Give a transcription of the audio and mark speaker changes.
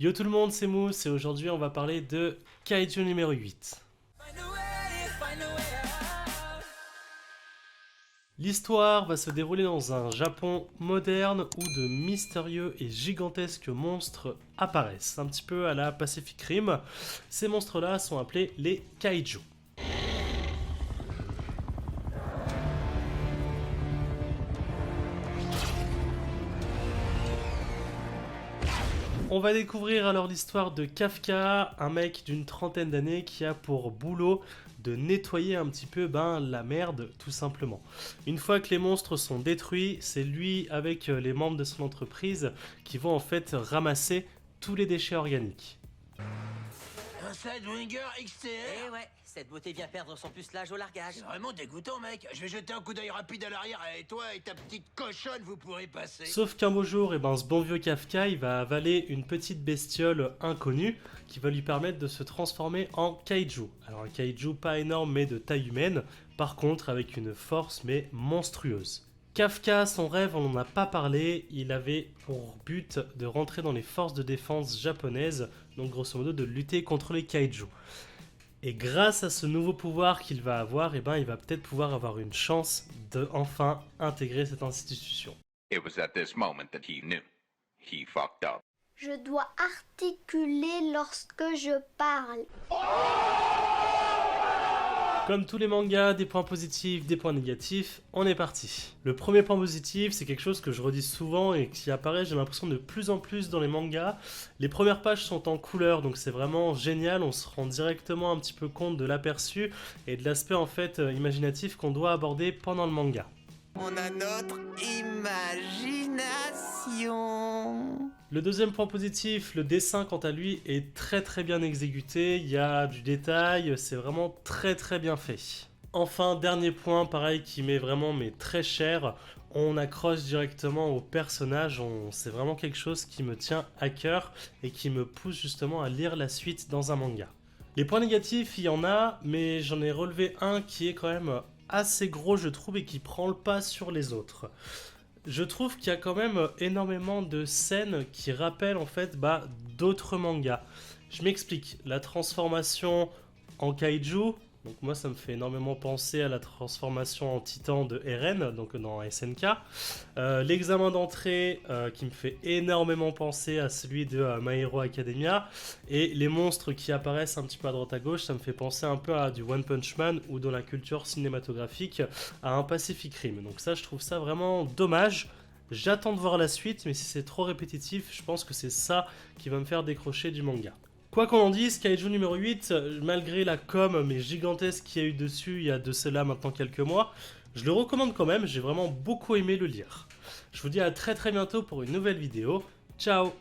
Speaker 1: Yo tout le monde, c'est Mousse et aujourd'hui on va parler de Kaiju numéro 8. L'histoire va se dérouler dans un Japon moderne où de mystérieux et gigantesques monstres apparaissent, un petit peu à la Pacific Rim. Ces monstres-là sont appelés les Kaiju. On va découvrir alors l'histoire de Kafka, un mec d'une trentaine d'années qui a pour boulot de nettoyer un petit peu la merde tout simplement. Une fois que les monstres sont détruits, c'est lui avec les membres de son entreprise qui vont en fait ramasser tous les déchets organiques.
Speaker 2: Un Sidewinder XTR.
Speaker 3: Eh ouais, cette beauté vient perdre son pucelage au largage.
Speaker 2: C'est vraiment dégoûtant, mec. Je vais jeter un coup d'œil rapide à l'arrière et toi et ta petite cochonne, vous pourrez passer.
Speaker 1: Sauf qu'un beau jour, ce bon vieux Kafka, il va avaler une petite bestiole inconnue qui va lui permettre de se transformer en kaiju. Alors un kaiju pas énorme mais de taille humaine, par contre avec une force mais monstrueuse. Kafka, son rêve, on n'en a pas parlé, il avait pour but de rentrer dans les forces de défense japonaises, donc grosso modo de lutter contre les kaiju. Et grâce à ce nouveau pouvoir qu'il va avoir, il va peut-être pouvoir avoir une chance de enfin intégrer cette institution.
Speaker 4: It was at this moment that he knew. He fucked up.
Speaker 5: Je dois articuler lorsque je parle.
Speaker 1: Comme tous les mangas, des points positifs, des points négatifs, on est parti. Le premier point positif, c'est quelque chose que je redis souvent et qui apparaît, j'ai l'impression, de plus en plus dans les mangas. Les premières pages sont en couleur, donc c'est vraiment génial, on se rend directement un petit peu compte de l'aperçu et de l'aspect en fait imaginatif qu'on doit aborder pendant le manga.
Speaker 6: On a notre imagination.
Speaker 1: Le deuxième point positif, le dessin quant à lui est très bien exécuté, il y a du détail, c'est vraiment très bien fait. Enfin, dernier point, pareil, qui m'est vraiment très cher, on accroche directement au personnage, c'est vraiment quelque chose qui me tient à cœur et qui me pousse justement à lire la suite dans un manga. Les points négatifs, il y en a, mais j'en ai relevé un qui est quand même assez gros je trouve et qui prend le pas sur les autres. Je trouve qu'il y a quand même énormément de scènes qui rappellent en fait d'autres mangas. Je m'explique, la transformation en kaiju, donc moi ça me fait énormément penser à la transformation en titan de Eren, donc dans SNK. L'examen d'entrée qui me fait énormément penser à celui de My Hero Academia. Et les monstres qui apparaissent un petit peu à droite à gauche, ça me fait penser un peu à du One Punch Man ou dans la culture cinématographique à un Pacific Rim. Donc ça je trouve ça vraiment dommage. J'attends de voir la suite, mais si c'est trop répétitif, je pense que c'est ça qui va me faire décrocher du manga. Quoi qu'on en dise, Kaiju numéro 8, malgré la com mais gigantesque qu'il y a eu dessus il y a de cela maintenant quelques mois, je le recommande quand même, j'ai vraiment beaucoup aimé le lire. Je vous dis à très bientôt pour une nouvelle vidéo. Ciao!